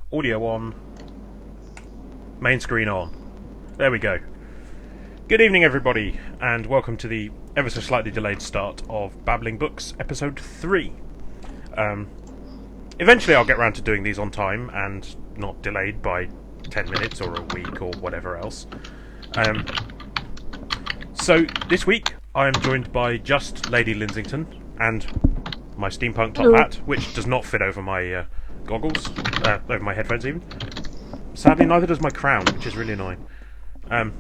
Audio on. Main screen on. There we go. Good evening, everybody, and welcome to the ever so slightly delayed start of Babbling Books, Episode 3. Eventually I'll get round to doing these on time, and not delayed by 10 minutes or a week or whatever else. So, this week I am joined by just Lady Linsington, and my steampunk top hat, which does not fit over my goggles, over my headphones even. Sadly, neither does my crown, which is really annoying. And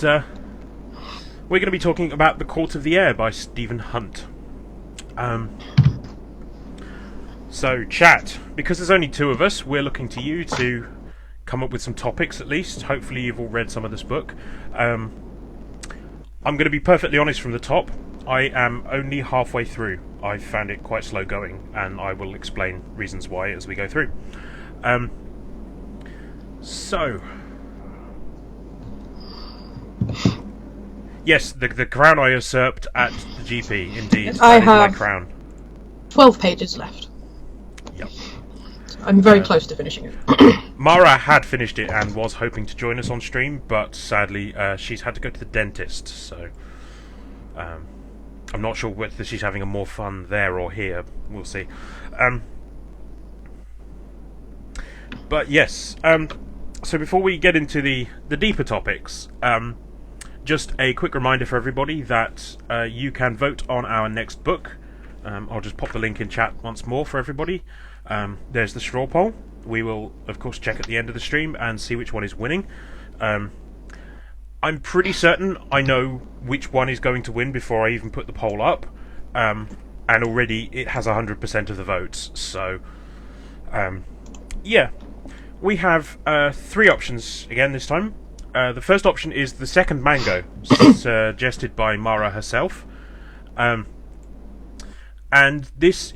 we're going to be talking about The Court of the Air by Stephen Hunt. So, chat, because there's only two of us, we're looking to you to come up with some topics at least. Hopefully you've all read some of this book. I'm going to be perfectly honest from the top. I am only halfway through. I found it quite slow going, and I will explain reasons why as we go through. So... Yes, the crown I usurped at the GP, indeed. I That is have my crown. 12 pages left. Yep. I'm very close to finishing it. Mara had finished it and was hoping to join us on stream, but sadly she's had to go to the dentist, so I'm not sure whether she's having a more fun there or here. We'll see. But yes, so before we get into the deeper topics, just a quick reminder for everybody that you can vote on our next book. I'll just pop the link in chat once more for everybody. There's the straw poll. We will, of course, check at the end of the stream and see which one is winning. I'm pretty certain I know which one is going to win before I even put the poll up. And already it has 100% of the votes. So, yeah. We have three options again this time. The first option is The Second Mango, suggested by Mara herself. And this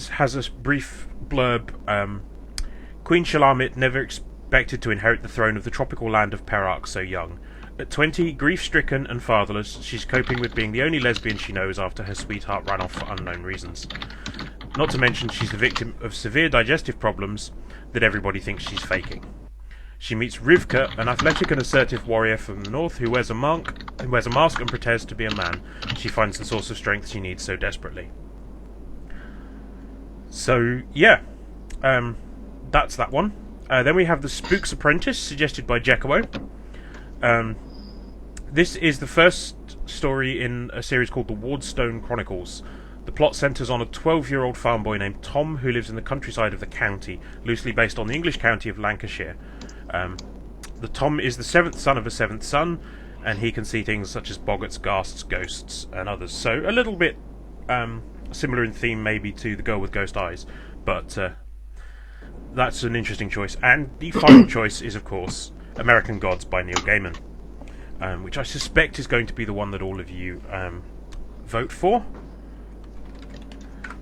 has a brief blurb. Queen Shalamit never expected to inherit the throne of the tropical land of Perak so young. At 20, grief-stricken and fatherless, she's coping with being the only lesbian she knows after her sweetheart ran off for unknown reasons. Not to mention she's the victim of severe digestive problems that everybody thinks she's faking. She meets Rivka, an athletic and assertive warrior from the north who wears a mask and pretends to be a man. She finds the source of strength she needs so desperately. So, yeah. That's that one. Then we have The Spook's Apprentice, suggested by Jekko. This is the first story in a series called The Wardstone Chronicles. The plot centres on a 12-year-old farm boy named Tom who lives in the countryside of the county, loosely based on the English county of Lancashire. The Tom is the seventh son of a seventh son, and he can see things such as boggarts, ghasts, ghosts, and others. So a little bit similar in theme maybe to The Girl with Ghost Eyes, but that's an interesting choice. And the final choice is, of course, American Gods by Neil Gaiman, which I suspect is going to be the one that all of you vote for.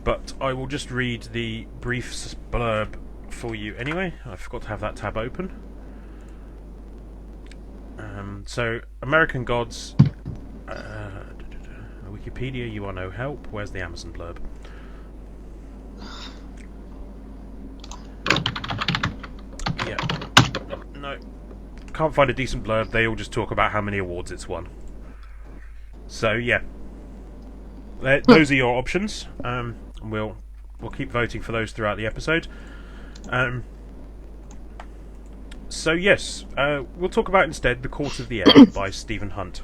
But I will just read the brief blurb for you anyway. I forgot to have that tab open. So, American Gods, Wikipedia, you are no help. Where's the Amazon blurb? Yeah. No. Can't find a decent blurb. They all just talk about how many awards it's won. So, yeah. Those are your options. We'll keep voting for those throughout the episode. So yes, we'll talk about instead The Court of the Air by Stephen Hunt.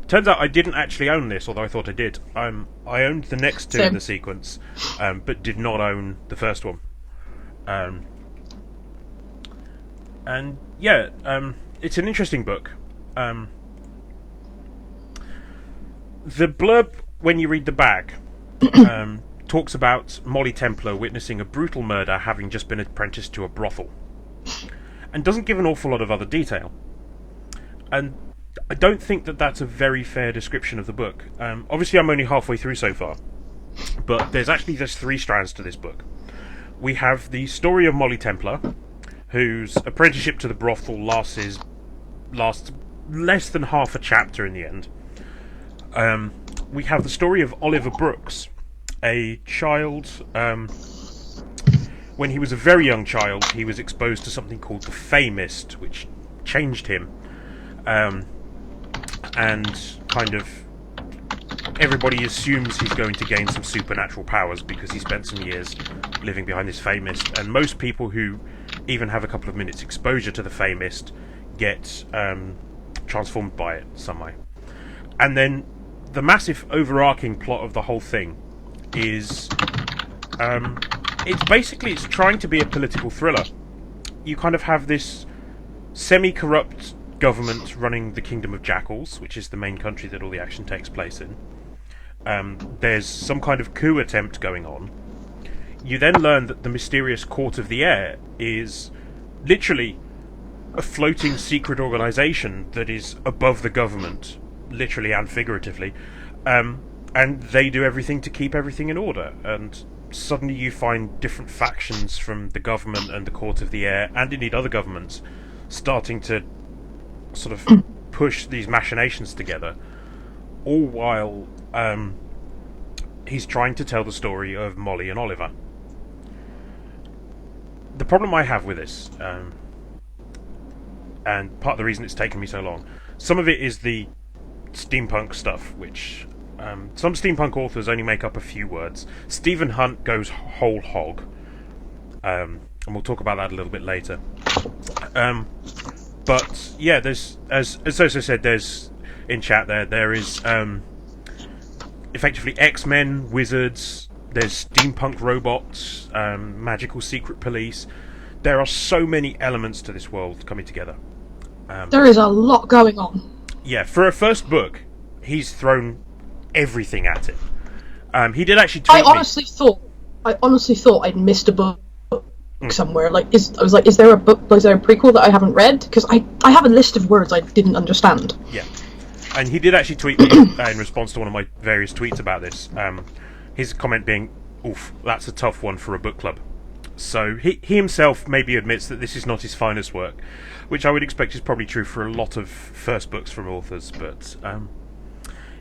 Turns out I didn't actually own this, although I thought I did. I owned the next two in the sequence, but did not own the first one. And yeah, it's an interesting book. The blurb, when you read the back, talks about Molly Templar witnessing a brutal murder having just been apprenticed to a brothel, and doesn't give an awful lot of other detail. And I don't think that that's a very fair description of the book. Obviously I'm only halfway through so far, but there's three strands to this book. We have the story of Molly Templar, whose apprenticeship to the brothel lasts less than half a chapter in the end. we have the story of Oliver Brooks, a child. When he was a very young child, he was exposed to something called the Fey Mist, which changed him, and kind of everybody assumes he's going to gain some supernatural powers because he spent some years living behind this Fey Mist, and most people who even have a couple of minutes exposure to the Fey Mist get transformed by it some way. And then the massive overarching plot of the whole thing is it's trying to be a political thriller. You kind of have this semi-corrupt government running the Kingdom of Jackals, which is the main country that all the action takes place in. There's some kind of coup attempt going on. You then learn that the mysterious Court of the Air is literally a floating secret organisation that is above the government, literally and figuratively, and they do everything to keep everything in order. And suddenly you find different factions from the government and the Court of the Air, and indeed other governments, starting to sort of push these machinations together, all while he's trying to tell the story of Molly and Oliver. The problem I have with this, and part of the reason it's taken me so long, some of it is the steampunk stuff, which some steampunk authors only make up a few words. Stephen Hunt goes whole hog, and we'll talk about that a little bit later. But yeah, there's, as Zoso said, there's in chat there is effectively X-Men, wizards, there's steampunk robots, magical secret police. There are so many elements to this world coming together. There is a lot going on. Yeah, for a first book, he's thrown everything at it. He did actually tweet I honestly thought I'd missed a book somewhere. Is there a book? Is there a prequel that I haven't read? Because I have a list of words I didn't understand. Yeah, and he did actually tweet me in response to one of my various tweets about this. His comment being, "Oof, that's a tough one for a book club." So he himself maybe admits that this is not his finest work, which I would expect is probably true for a lot of first books from authors. But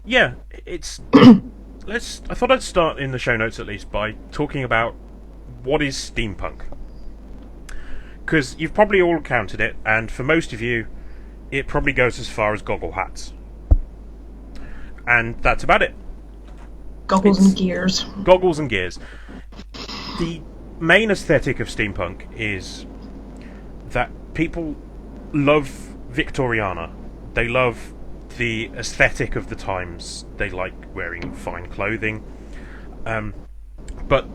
yeah, it's I thought I'd start in the show notes at least by talking about what is steampunk, because you've probably all counted it, and for most of you, it probably goes as far as goggle hats, and that's about it. Goggles and gears. Goggles and gears. The main aesthetic of steampunk is that people love Victoriana. They love the aesthetic of the times. They like wearing fine clothing. But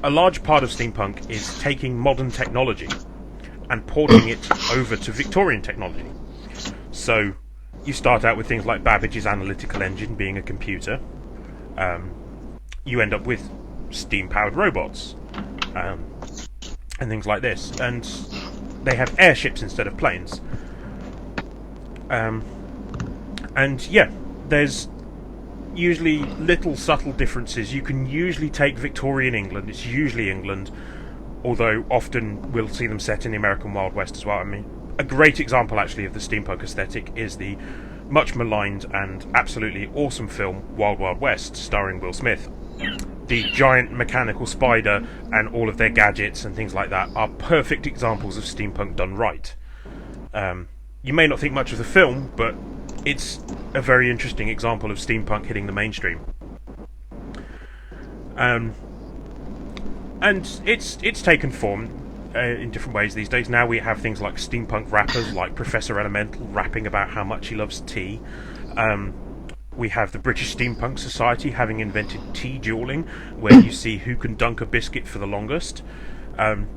a large part of steampunk is taking modern technology and porting it over to Victorian technology. So you start out with things like Babbage's analytical engine being a computer. You end up with steam-powered robots and things like this, and they have airships instead of planes. And yeah, there's usually little subtle differences. You can usually take Victorian England, it's usually England, although often we'll see them set in the American Wild West as well. I mean, a great example actually of the steampunk aesthetic is the much maligned and absolutely awesome film Wild Wild West, starring Will Smith. The giant mechanical spider and all of their gadgets and things like that are perfect examples of steampunk done right. You may not think much of the film, but it's a very interesting example of steampunk hitting the mainstream. And it's taken form in different ways these days. Now we have things like steampunk rappers like Professor Elemental rapping about how much he loves tea. We have the British Steampunk Society having invented tea dueling, where you see who can dunk a biscuit for the longest. And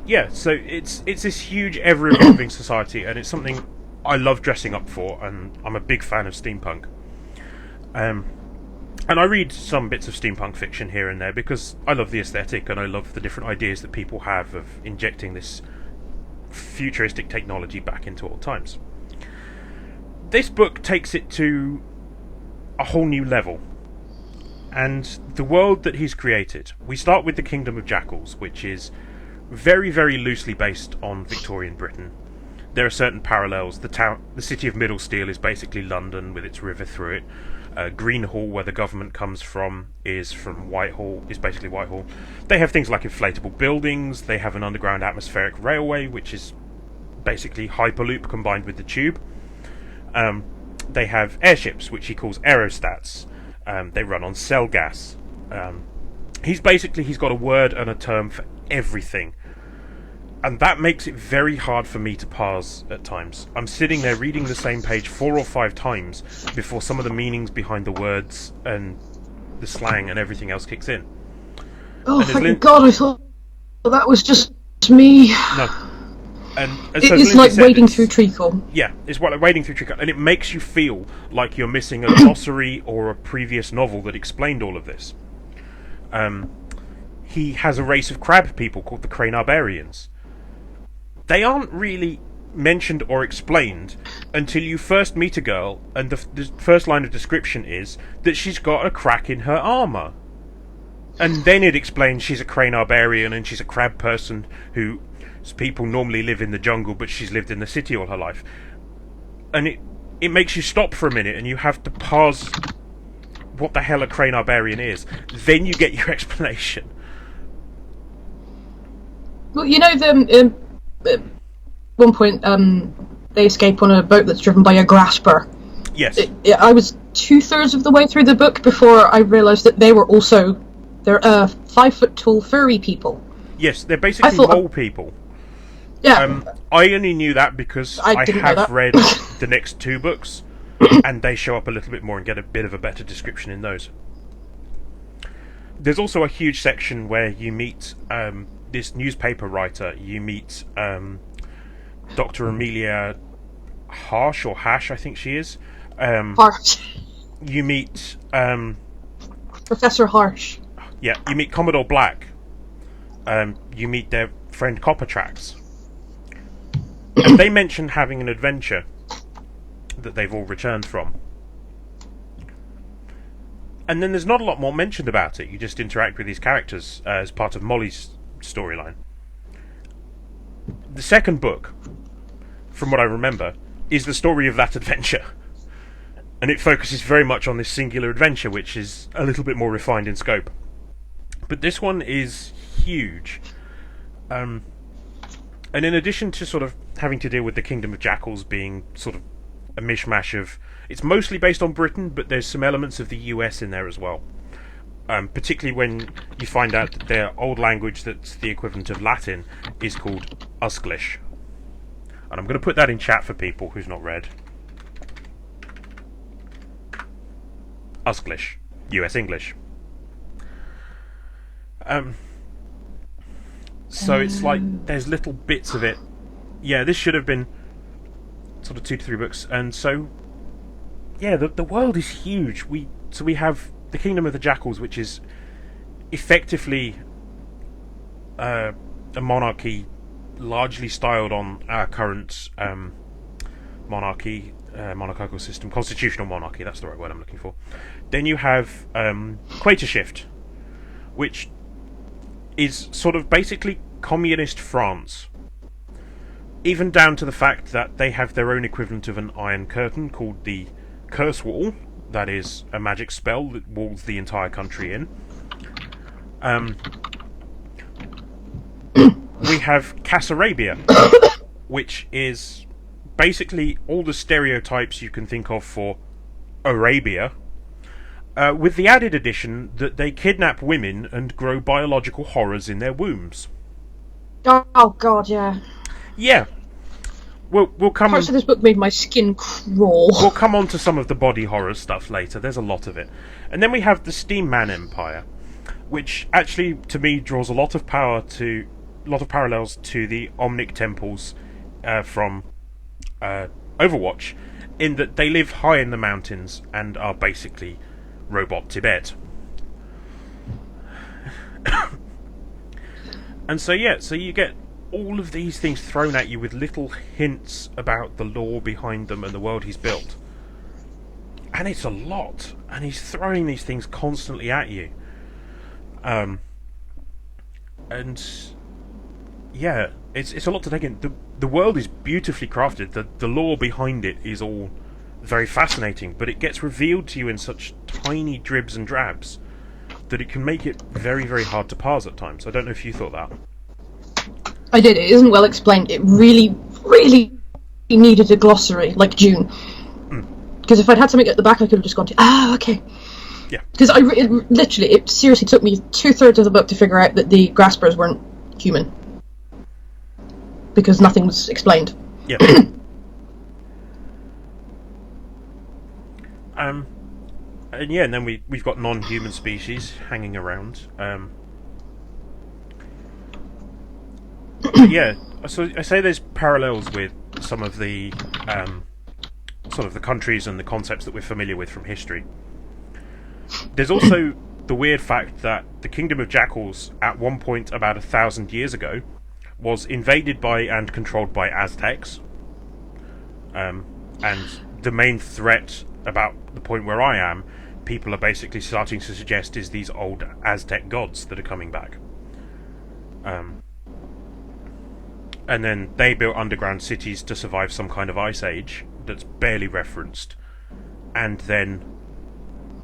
yeah, so it's this huge, ever-evolving society, and it's something I love dressing up for, and I'm a big fan of steampunk. And I read some bits of steampunk fiction here and there because I love the aesthetic and I love the different ideas that people have of injecting this futuristic technology back into old times. This book takes it to a whole new level. And the world that he's created, we start with the Kingdom of Jackals, which is very, very loosely based on Victorian Britain. there are certain parallels. The city of Middlesteel is basically London with its river through it. Greenhall, where the government comes from Whitehall, is basically Whitehall. They have things like inflatable buildings. They have an underground atmospheric railway, which is basically Hyperloop combined with the tube. They have airships, which he calls aerostats. They run on cell gas. He's got a word and a term for everything. And that makes it very hard for me to parse at times. I'm sitting there reading the same page 4 or 5 times before some of the meanings behind the words and the slang and everything else kicks in. Oh, thank God, I thought that was just me. No. And it's like wading through treacle. Yeah, it's like wading through treacle. And it makes you feel like you're missing a glossary or a previous novel that explained all of this. He has a race of crab people called the Cranarbarians. They aren't really mentioned or explained until you first meet a girl, and the first line of description is that she's got a crack in her armour. And then it explains she's a Cranarbarian and she's a crab person who people normally live in the jungle, but she's lived in the city all her life. And it makes you stop for a minute and you have to pause what the hell a Cranarbarian is. Then you get your explanation. Well, you know, at one point, they escape on a boat that's driven by a grasper. Yes. I was 2/3 of the way through the book before I realised that they're 5-foot-tall furry people. Yes, they're basically mole people. Yeah. I only knew that because I have read the next 2 books, and they show up a little bit more and get a bit of a better description in those. There's also a huge section where you meet this newspaper writer. You meet Dr. Amelia Harsh, or Hash, I think she is. Harsh. You meet Professor Harsh. Yeah, you meet Commodore Black. You meet their friend Coppertrax. And they mention having an adventure that they've all returned from. And then there's not a lot more mentioned about it. You just interact with these characters as part of Molly's storyline. The second book, from what I remember, is the story of that adventure. And it focuses very much on this singular adventure, which is a little bit more refined in scope. But this one is huge. And in addition to sort of having to deal with the Kingdom of Jackals being sort of a mishmash of... It's mostly based on Britain, but there's some elements of the US in there as well. Particularly when you find out that their old language that's the equivalent of Latin is called Usglish. And I'm going to put that in chat for people who's not read. Usglish. US English. So it's like there's little bits of it. Yeah, this should have been sort of 2 to 3 books. And so, yeah, the world is huge. We have the Kingdom of the Jackals, which is effectively a monarchy largely styled on our current monarchical system, constitutional monarchy, that's the right word I'm looking for. Then you have Quater Shift, which is sort of basically communist France. Even down to the fact that they have their own equivalent of an Iron Curtain called the Curse Wall. That is a magic spell that walls the entire country in. We have Cassarabia, which is basically all the stereotypes you can think of for Arabia, with the added addition that they kidnap women and grow biological horrors in their wombs. Oh God, yeah. Yeah. We'll come. Parts of this book made my skin crawl. We'll come on to some of the body horror stuff later. There's a lot of it. And then we have the Steam Man Empire, which actually, to me, draws a lot of parallels to the Omnic temples from Overwatch, in that they live high in the mountains and are basically robot Tibet. And so you get all of these things thrown at you with little hints about the lore behind them and the world he's built. And it's a lot, and he's throwing these things constantly at you. And yeah, it's a lot to take in. The world is beautifully crafted. The lore behind it is all very fascinating, but it gets revealed to you in such tiny dribs and drabs that it can make it very, very hard to parse at times. I don't know if you thought that. I did. It isn't well explained. It really, really needed a glossary, like June. Because if I'd had something at the back, I could have just gone to, okay. Yeah. Because it seriously took me 2/3 of the book to figure out that the graspers weren't human. Because nothing was explained. Yeah. And yeah, and then we've got non-human species hanging around. Yeah, so I say there's parallels with some of the sort of the countries and the concepts that we're familiar with from history. There's also the weird fact that the Kingdom of Jackals, at one point about 1,000 years ago, was invaded by and controlled by Aztecs. And the main threat about the point where I am, people are basically starting to suggest, is these old Aztec gods that are coming back. And then they built underground cities to survive some kind of ice age that's barely referenced. And then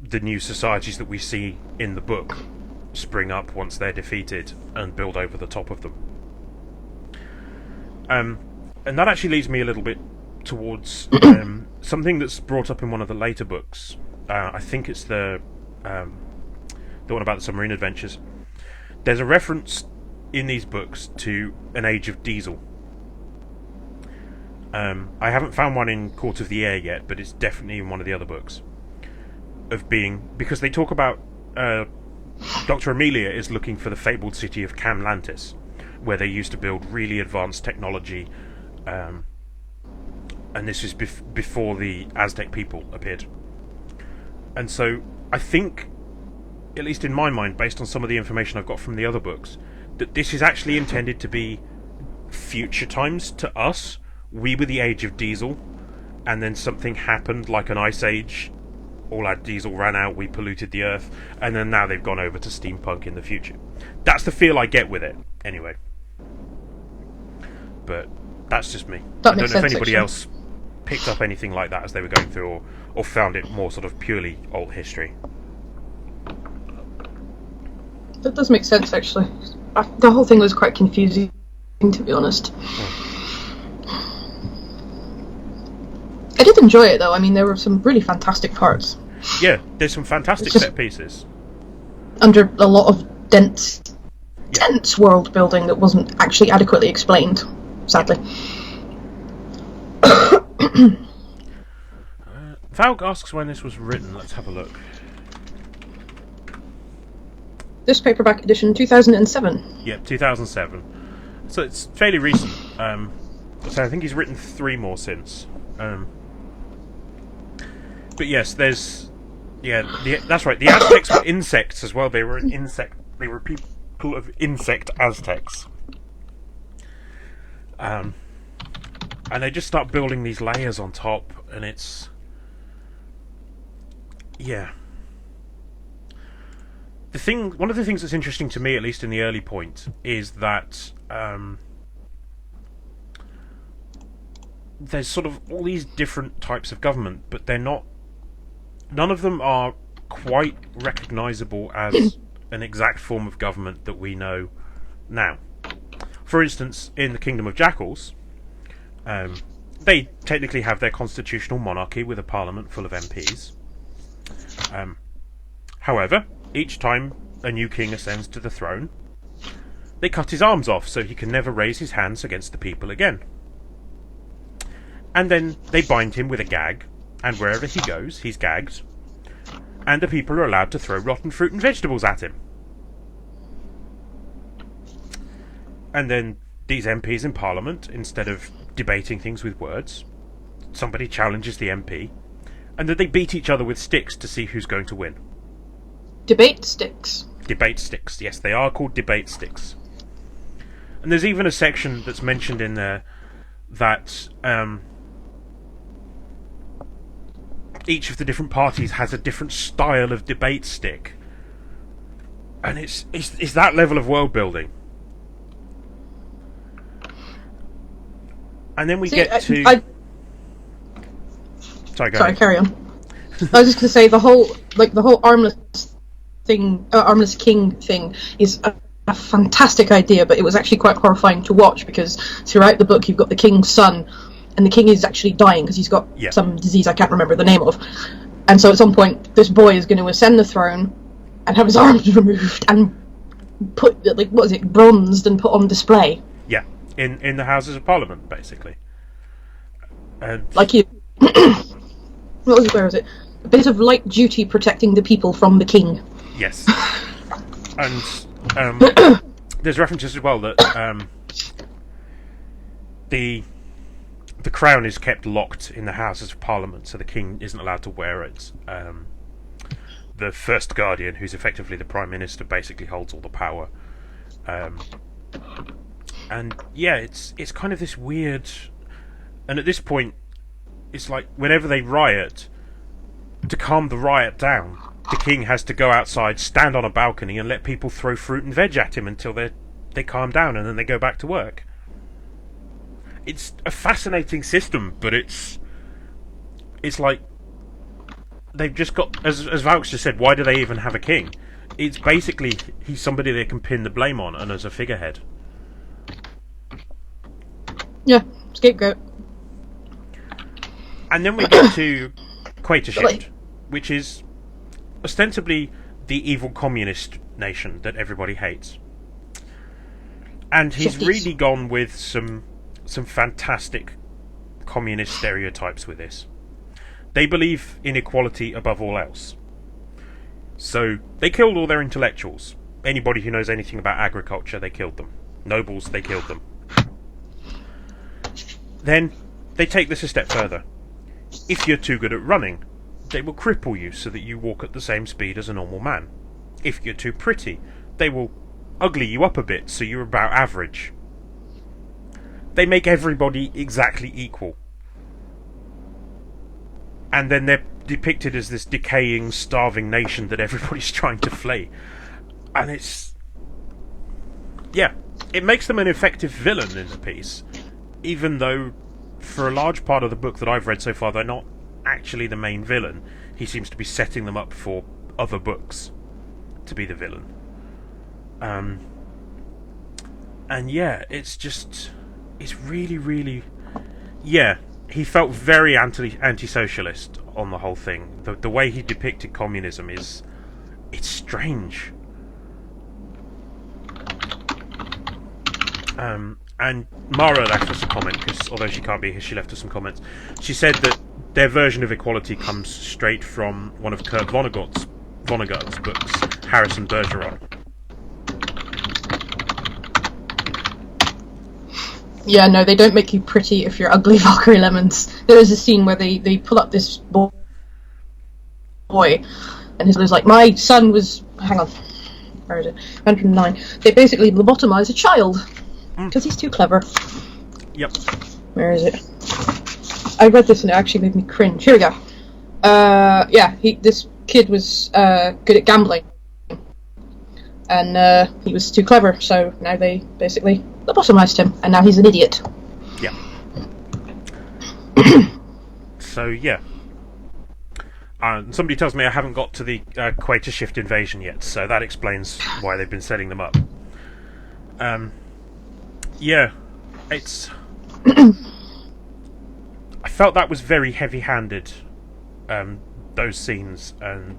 the new societies that we see in the book spring up once they're defeated and build over the top of them. And that actually leads me a little bit towards something that's brought up in one of the later books. I think it's the one about the submarine adventures. There's a reference in these books to an age of diesel. I haven't found one in Court of the Air yet, but it's definitely in one of the other books. Because they talk about Dr. Amelia is looking for the fabled city of Camlantis, where they used to build really advanced technology, and this is before the Aztec people appeared. And so I think, at least in my mind, based on some of the information I've got from the other books, that this is actually intended to be future times to us. We were the age of diesel, and then something happened, like an ice age. All our diesel ran out, we polluted the earth, and then now they've gone over to steampunk in the future. That's the feel I get with it, anyway. But that's just me. I don't know if anybody else picked up anything like that as they were going through, or found it more sort of purely alt history. That does make sense, actually. The whole thing was quite confusing, to be honest. I did enjoy it, though. I mean, there were some really fantastic parts. Yeah, there's some fantastic set pieces. Under a lot of dense world building that wasn't actually adequately explained, sadly. Valg asks when this was written. Let's have a look. This paperback edition, 2007. Yep, 2007. So it's fairly recent. So I think he's written 3 more since. But yes, there's... Yeah, that's right. The Aztecs were insects as well. They were an insect. They were people of insect Aztecs. And they just start building these layers on top, and it's... Yeah. One of the things that's interesting to me, at least in the early point, is that there's sort of all these different types of government, but they're not... None of them are quite recognisable as an exact form of government that we know now. For instance, in the Kingdom of Jackals, they technically have their constitutional monarchy with a parliament full of MPs. However, each time a new king ascends to the throne, they cut his arms off so he can never raise his hands against the people again. And then they bind him with a gag, and wherever he goes, he's gagged, and the people are allowed to throw rotten fruit and vegetables at him. And then these MPs in Parliament, instead of debating things with words, somebody challenges the MP, and then they beat each other with sticks to see who's going to win. Debate sticks. Debate sticks, yes, they are called debate sticks. And there's even a section that's mentioned in there that each of the different parties has a different style of debate stick. And it's that level of world building. And then we See, get to... Sorry, go sorry, ahead. carry on. I was just going to say the whole armless king thing is a fantastic idea, but it was actually quite horrifying to watch because throughout the book you've got the king's son, and the king is actually dying because he's got some disease I can't remember the name of, and so at some point this boy is going to ascend the throne and have his arms removed and put bronzed and put on display. Yeah, in the Houses of Parliament, basically. Like you. Where was it? A bit of light duty protecting the people from the king. Yes. And there's references as well that the crown is kept locked in the Houses of Parliament, so the king isn't allowed to wear it. The First Guardian, who's effectively the Prime Minister, basically holds all the power. And yeah, it's kind of this weird... And at this point, it's like whenever they riot, to calm the riot down, the king has to go outside, stand on a balcony, and let people throw fruit and veg at him until they calm down, and then they go back to work. It's a fascinating system, but it's like they've just got, as Vaux just said, why do they even have a king? It's basically he's somebody they can pin the blame on, and as a figurehead. Yeah, scapegoat. And then we get to Quatershift, which is ostensibly the evil communist nation that everybody hates. And he's really gone with some fantastic communist stereotypes with this. They believe in equality above all else. So they killed all their intellectuals. Anybody who knows anything about agriculture, they killed them. Nobles, they killed them. Then they take this a step further. If you're too good at running, they will cripple you so that you walk at the same speed as a normal man. If you're too pretty, they will ugly you up a bit so you're about average. They make everybody exactly equal. And then they're depicted as this decaying, starving nation that everybody's trying to flay. And it's... yeah, it makes them an effective villain in the piece, even though for a large part of the book that I've read so far, they're not actually the main villain. He seems to be setting them up for other books to be the villain. And yeah, it's really, really... yeah, he felt very anti-socialist on the whole thing. The way he depicted communism it's strange. And Mara left us a comment, because although she can't be here, she left us some comments. She said that their version of equality comes straight from one of Kurt Vonnegut's books, Harrison Bergeron. Yeah, no, they don't make you pretty if you're ugly, Valkyrie Lemons. There is a scene where they pull up this boy, and his like, my son was... hang on. Where is it? 109. They basically lobotomize a child. Because he's too clever. Yep. Where is it? I read this and it actually made me cringe. Here we go. Yeah, this kid was good at gambling. And he was too clever, so now they basically lobotomized him, and now he's an idiot. Yeah. So, yeah. Somebody tells me I haven't got to the Quatershift invasion yet, so that explains why they've been setting them up. Yeah, it's... I felt that was very heavy-handed, those scenes, and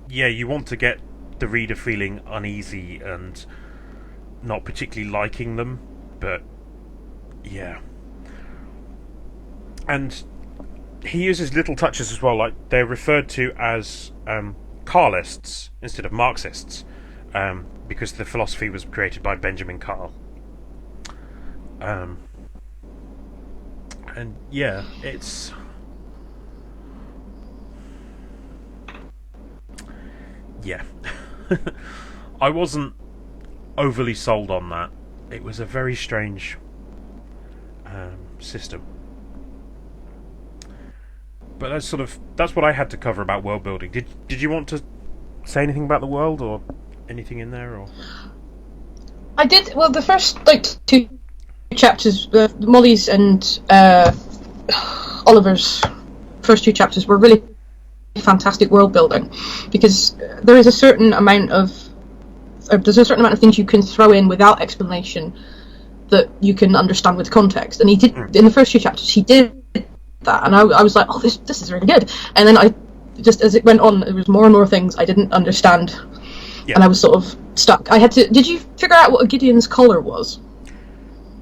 yeah, you want to get the reader feeling uneasy and not particularly liking them, but yeah. And he uses little touches as well, like they're referred to as Carlists instead of Marxists, because the philosophy was created by Benjamin Carl. And yeah, it's... yeah. I wasn't overly sold on that. It was a very strange system. But that's what I had to cover about world building. Did you want to say anything about the world or anything in there, or? I did. Well, the first two chapters, Molly's and Oliver's first 2 chapters were really fantastic world building, because there is a certain amount of things you can throw in without explanation that you can understand with context, and he did in the first 2 chapters. He did that, and I was like, oh, this is really good. And then I just, as it went on, there was more and more things I didn't understand, and I was sort of stuck. I had to. Did you figure out what a Gideon's collar was?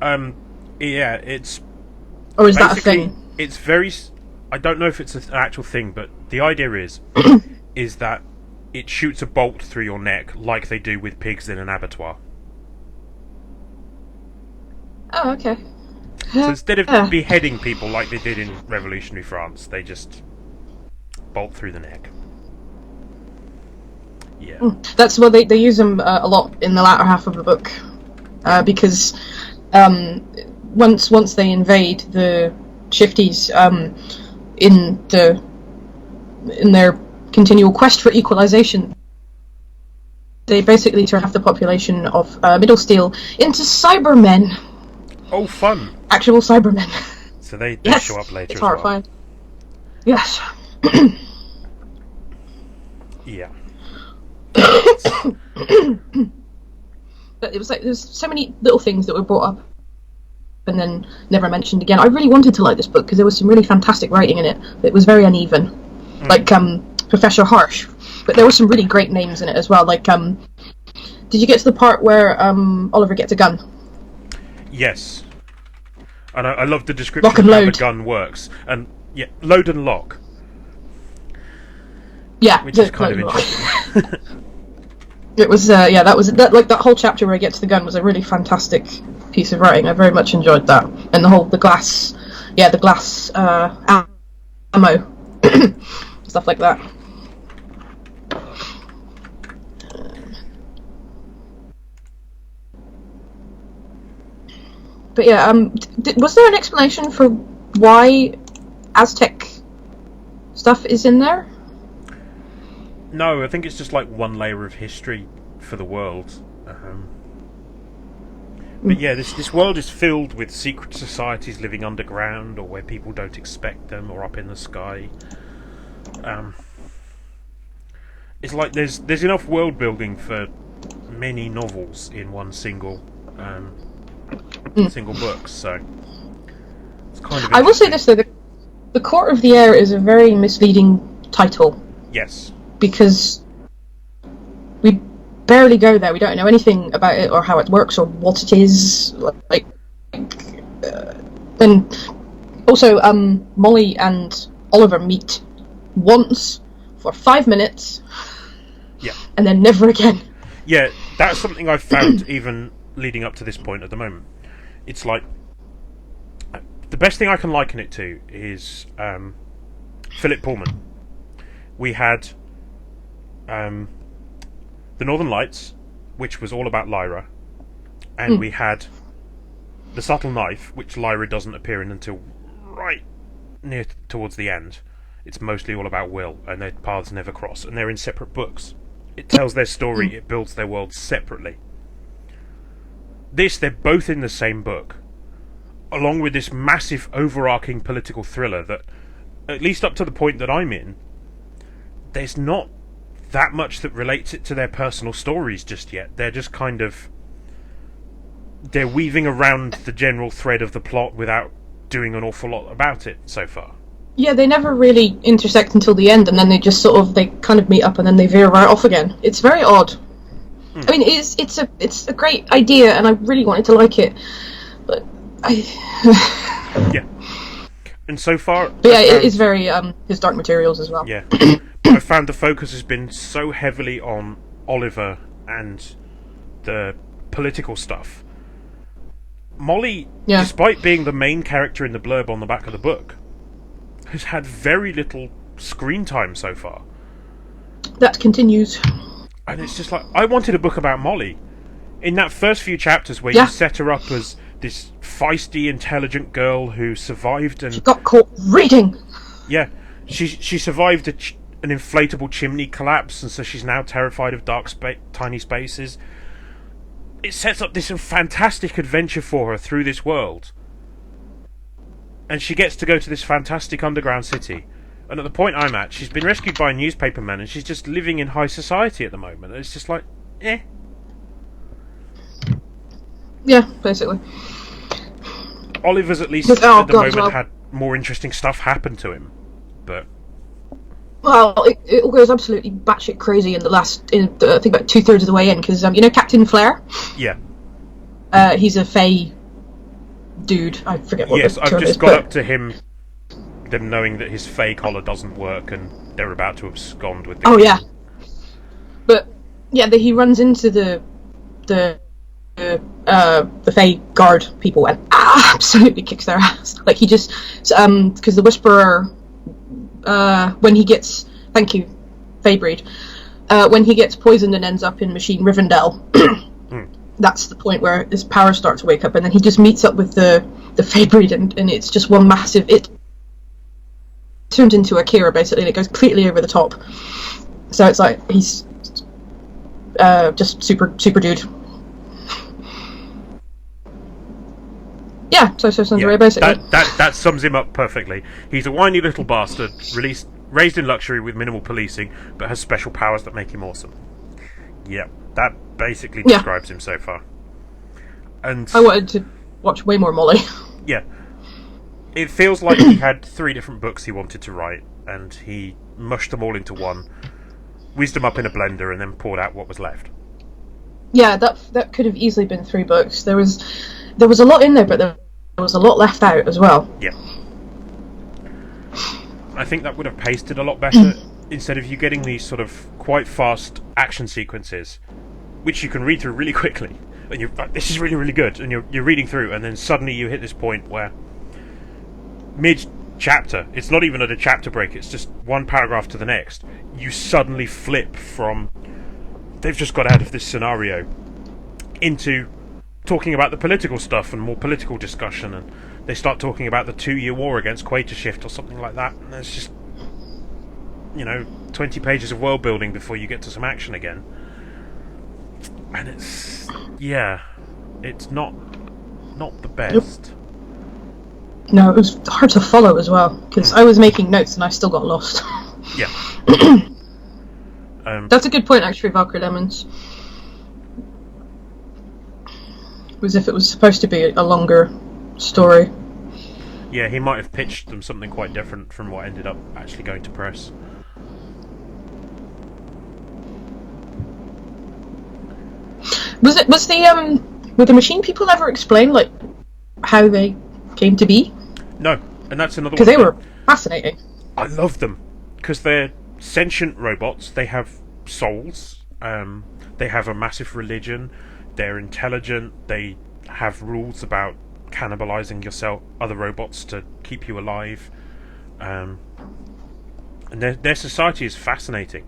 Yeah, it's. Or is that a thing? It's very. I don't know if it's an actual thing, but the idea is that it shoots a bolt through your neck like they do with pigs in an abattoir. Oh, okay. So instead of beheading people like they did in revolutionary France, they just bolt through the neck. Yeah. That's what they use them a lot in the latter half of the book, because once they invade the Shifties in their continual quest for equalization, they basically turn half the population of Middlesteel into Cybermen. Oh, fun! Actual Cybermen. So they show up later. It's as horrifying. Well. Yes. Yeah. But it was like there's so many little things that were brought up and then never mentioned again. I really wanted to like this book because there was some really fantastic writing in it. It was very uneven, like Professor Harsh, but there were some really great names in it as well. Like, did you get to the part where Oliver gets a gun? Yes, and I love the description lock and of how load. the gun works, and load and lock. Yeah, which is kind of interesting. It was that whole chapter where he gets the gun was a really fantastic piece of writing. I very much enjoyed that, and the glass ammo stuff like that. But yeah, was there an explanation for why Aztec stuff is in there? No, I think it's just like one layer of history for the world. But yeah, this world is filled with secret societies living underground, or where people don't expect them, or up in the sky. It's like there's enough world building for many novels in one single book. So it's kind of. I will say this though: the Court of the Air is a very misleading title. Yes. Because we barely go there. We don't know anything about it or how it works or what it is. And also, Molly and Oliver meet once for 5 minutes. Yeah. And then never again. Yeah, that's something I've found even leading up to this point at the moment. It's like the best thing I can liken it to is Philip Pullman. We had the Northern Lights, which was all about Lyra, and we had the Subtle Knife, which Lyra doesn't appear in until right near towards the end. It's mostly all about Will, and their paths never cross, and they're in separate books. It tells their story, it builds their world separately. They're both in the same book, along with this massive overarching political thriller that, at least up to the point that I'm in, there's not that much that relates it to their personal stories just yet. They're just kind of... they're weaving around the general thread of the plot without doing an awful lot about it so far. Yeah, they never really intersect until the end, and then they just they kind of meet up and then they veer right off again. It's very odd. I mean, it's a great idea, and I really wanted to like it, but yeah. And so far... But yeah, it is very his Dark Materials as well. Yeah. I found the focus has been so heavily on Oliver and the political stuff. Molly, despite being the main character in the blurb on the back of the book, has had very little screen time so far. That continues. And it's just like, I wanted a book about Molly. In that first few chapters where you set her up as this feisty, intelligent girl who survived and... She got caught reading! Yeah. She survived an inflatable chimney collapse, and so she's now terrified of dark tiny spaces. it sets up this fantastic adventure for her through this world. And she gets to go to this fantastic underground city. And at the point I'm at, she's been rescued by a newspaperman and she's just living in high society at the moment. It's just like, eh. Yeah, basically. Oliver's at least at the moment had more interesting stuff happen to him. But... Well, it all goes absolutely batshit crazy in I think about 2/3 of the way in, because, you know Captain Flair? Yeah. He's a Fey dude. I forget what the term is. I've just got up to him, them knowing that his Fey collar doesn't work and they're about to abscond with the king. Yeah. But, yeah, he runs into the Fey guard people and absolutely kicks their ass. Like, he just... because the Whisperer... when he gets... Thank you, Feybreed. When he gets poisoned and ends up in Machine Rivendell, that's the point where his powers start to wake up, and then he just meets up with the Feybreed, and it's just one massive... It turns into Akira, basically, and it goes completely over the top. So it's like, he's just super dude. Yeah, so Sundere, basically. That sums him up perfectly. He's a whiny little bastard, raised in luxury with minimal policing, but has special powers that make him awesome. Yeah, that basically describes him so far. And I wanted to watch way more Molly. Yeah. It feels like he had 3 different books he wanted to write, and he mushed them all into one, whizzed them up in a blender, and then poured out what was left. Yeah, that could have easily been 3 books. There was a lot in there, but there was a lot left out as well. Yeah. I think that would have pasted a lot better, instead of you getting these sort of quite fast action sequences, which you can read through really quickly, and you're like, this is really, really good, and you're reading through, and then suddenly you hit this point where, mid-chapter, it's not even at a chapter break, it's just one paragraph to the next, you suddenly flip from, they've just got out of this scenario, into talking about the political stuff and more political discussion, and they start talking about the 2-year war against Quater Shift or something like that, and there's just, 20 pages of world building before you get to some action again. And it's not the best. No, it was hard to follow as well, because I was making notes and I still got lost. Yeah. That's a good point, actually, Valkyrie Lemons. Was if it was supposed to be a longer story. Yeah, he might have pitched them something quite different from what ended up actually going to press. Were the machine people ever explain, like, how they came to be? No, and that's another one. Because they were fascinating. I love them, because they're sentient robots, they have souls, they have a massive religion, they're intelligent, they have rules about cannibalizing other robots to keep you alive, and their society is fascinating,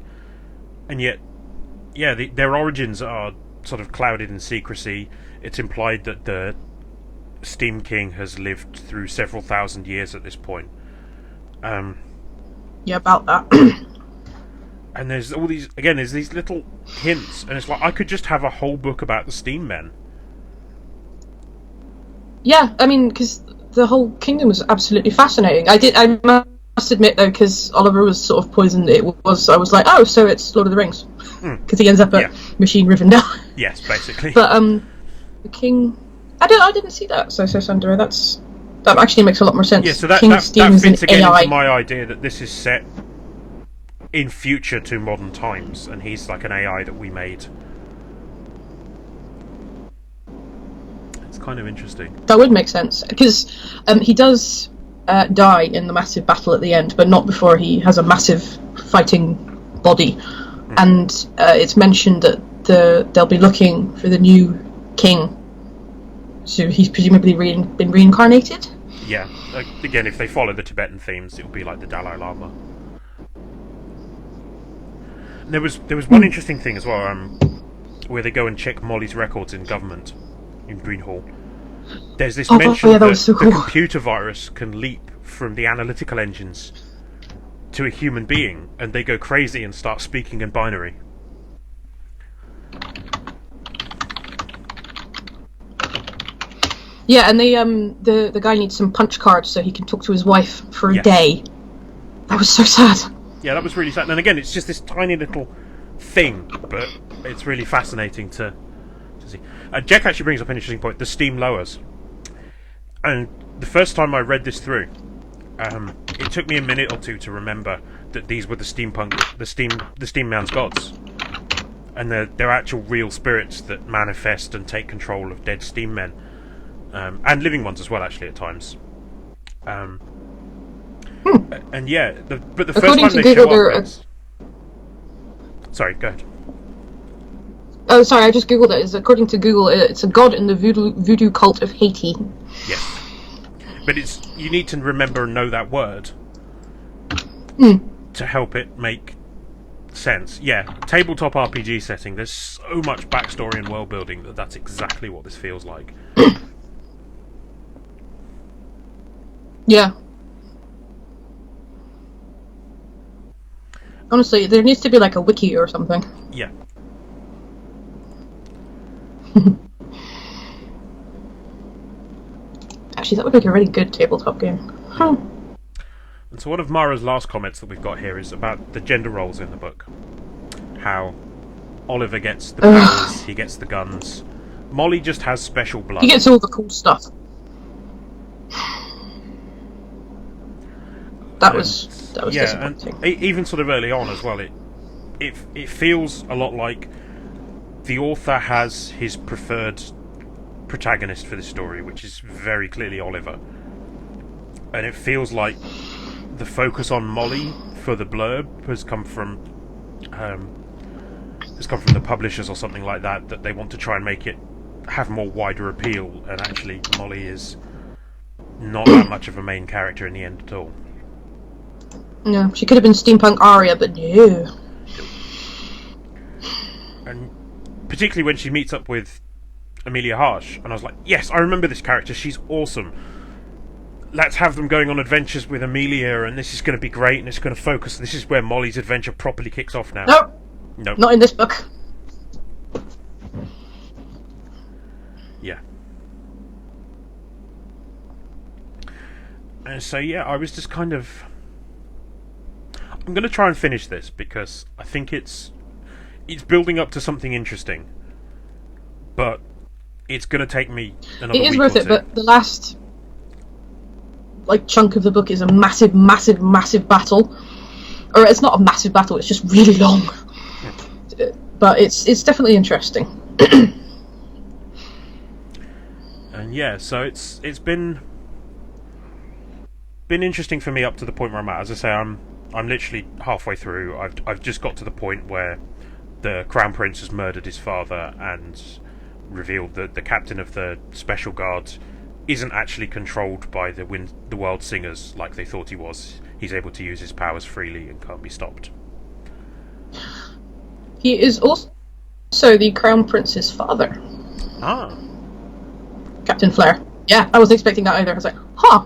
and yet, their origins are sort of clouded in secrecy. It's implied that the Steam King has lived through several thousand years at this point. Yeah, about that. And there's all these, again, there's these little hints, and it's like, I could just have a whole book about the Steam Men. Yeah, I mean, because the whole kingdom was absolutely fascinating. I must admit, though, because Oliver was sort of poisoned, I was like, oh, so it's Lord of the Rings. Because he ends up at Machine Rivendell. Yes, basically. But, the king... I didn't see that, so Sundere. That actually makes a lot more sense. Yeah, so that fits again into my idea that this is set in future to modern times, and he's like an AI that we made. It's kind of interesting. That would make sense, because he does die in the massive battle at the end, but not before he has a massive fighting body. And it's mentioned that they'll be looking for the new king. So he's presumably been reincarnated? Yeah. Again, if they follow the Tibetan themes, it will be like the Dalai Lama. There was one interesting thing as well, where they go and check Molly's records in government, in Greenhall. There's this mention that the computer virus can leap from the analytical engines to a human being, and they go crazy and start speaking in binary. Yeah, and the guy needs some punch cards so he can talk to his wife for a day. That was so sad. Yeah, that was really sad. And again, it's just this tiny little thing, but it's really fascinating to see. Jack actually brings up an interesting point: the steam lowers. And the first time I read this through, it took me a minute or two to remember that these were the steam man's gods, and they're actual real spirits that manifest and take control of dead steam men, and living ones as well, actually at times. And yeah, but the first time they show up, sorry, go ahead. Oh, sorry, I just googled it. According to Google, it's a god in the voodoo cult of Haiti. Yes, but you need to remember and know that word to help it make sense. Yeah, tabletop RPG setting. There's so much backstory and world building that's exactly what this feels like. Yeah. Honestly, there needs to be like a wiki or something. Yeah. Actually, that would make a really good tabletop game. Huh. And so one of Mara's last comments that we've got here is about the gender roles in the book. How Oliver gets the powers, he gets the guns. Molly just has special blood. He gets all the cool stuff. That was disappointing. And even sort of early on as well, it feels a lot like the author has his preferred protagonist for this story, which is very clearly Oliver. And it feels like the focus on Molly for the blurb has come from the publishers or something like that they want to try and make it have more wider appeal, and actually Molly is not that much of a main character in the end at all. Yeah, she could have been steampunk Arya, but no. And particularly when she meets up with Amelia Harsh, and I was like, yes, I remember this character, she's awesome. Let's have them going on adventures with Amelia, and this is going to be great, and it's going to focus. This is where Molly's adventure properly kicks off now. Nope. Not in this book. Yeah. And so, yeah, I was just kind of... I'm going to try and finish this, because I think it's building up to something interesting. But it's going to take me another week. It is worth it, but the last chunk of the book is a massive, massive, massive battle. Or it's not a massive battle, it's just really long. But it's definitely interesting. And yeah, so it's been interesting for me up to the point where I'm at. As I say, I'm literally halfway through. I've just got to the point where the Crown Prince has murdered his father and revealed that the captain of the Special Guard isn't actually controlled by the World Singers like they thought he was. He's able to use his powers freely and can't be stopped. He is also the Crown Prince's father. Ah. Captain Flair. Yeah, I wasn't expecting that either. I was like, huh.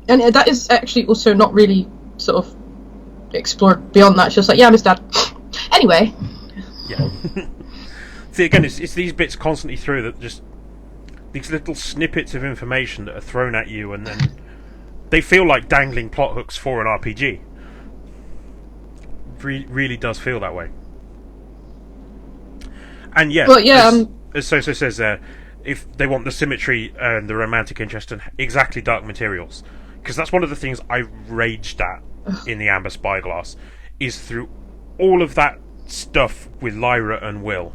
And that is actually also not really sort of explored beyond that. It's just like, yeah, I'm his dad. Anyway. Yeah. See, again, it's these bits constantly through that just... These little snippets of information that are thrown at you, and then they feel like dangling plot hooks for an RPG. Really does feel that way. And yeah, as Soso says there, if they want the symmetry and the romantic interest and exactly dark materials, because that's one of the things I raged at in the Amber Spyglass, is through all of that stuff with Lyra and Will.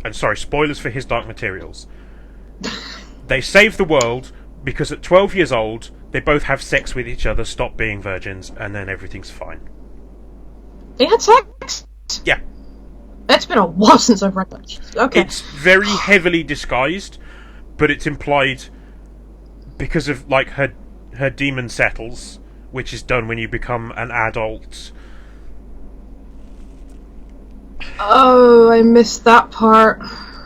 And sorry, spoilers for his Dark Materials. They save the world because at 12 years old they both have sex with each other, stop being virgins, and then everything's fine. They had sex? Yeah. It's been a while since I've read that. Okay. It's very heavily disguised, but it's implied because of her demon settles, which is done when you become an adult. Oh, I missed that part.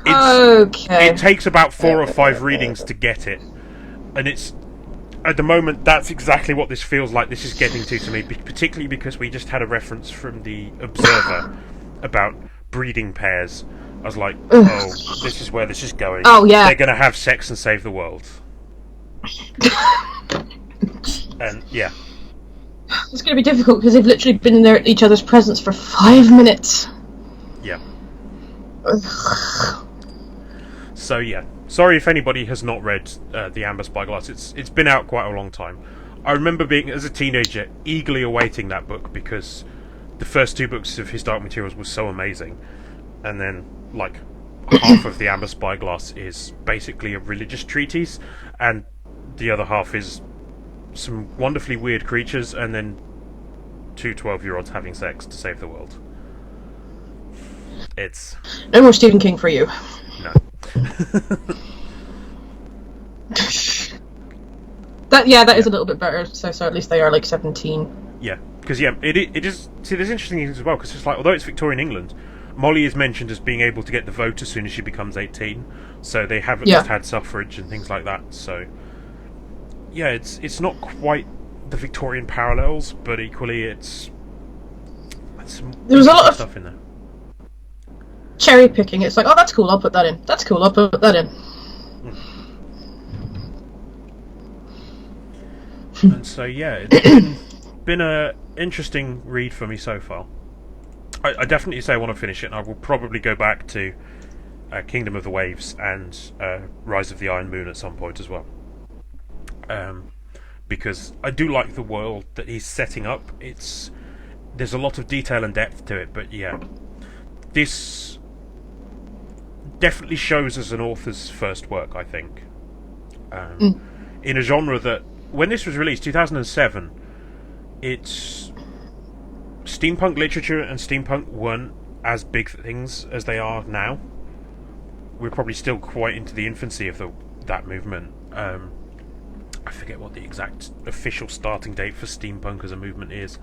Okay. It takes about 4 or 5 readings to get it, and it's at the moment that's exactly what this feels like. This is getting to me, particularly because we just had a reference from the Observer about breeding pairs, I was like, oh, this is where this is going. Oh, yeah. They're going to have sex and save the world. And, yeah. It's going to be difficult because they've literally been in there at each other's presence for 5 minutes. Yeah. So, yeah. Sorry if anybody has not read The Amber Spyglass. It's been out quite a long time. I remember being, as a teenager, eagerly awaiting that book because the first 2 books of his Dark Materials was so amazing. And then, like, half of The Amber Spyglass is basically a religious treatise, and the other half is some wonderfully weird creatures, and then 2 12-year-olds having sex to save the world. It's... No more Stephen King for you. No. That is a little bit better, so at least they are, like, 17. Yeah, because, it is... See, there's interesting things as well, because it's like, although it's Victorian England, Molly is mentioned as being able to get the vote as soon as she becomes 18, so they have at least had suffrage and things like that, so... Yeah, it's not quite the Victorian parallels, but equally it's some there was a lot of stuff in there. Cherry picking. It's like, oh, that's cool, I'll put that in. That's cool, I'll put that in. And so, yeah, it's been a interesting read for me so far. I definitely say I want to finish it, and I will probably go back to Kingdom of the Waves and Rise of the Iron Moon at some point as well. Because I do like the world that he's setting up. There's a lot of detail and depth to it, but yeah, this definitely shows as an author's first work, I think. In a genre that, when this was released, 2007, it's steampunk literature and steampunk weren't as big things as they are now. We're probably still quite into the infancy of that movement. I forget what the exact official starting date for steampunk as a movement is.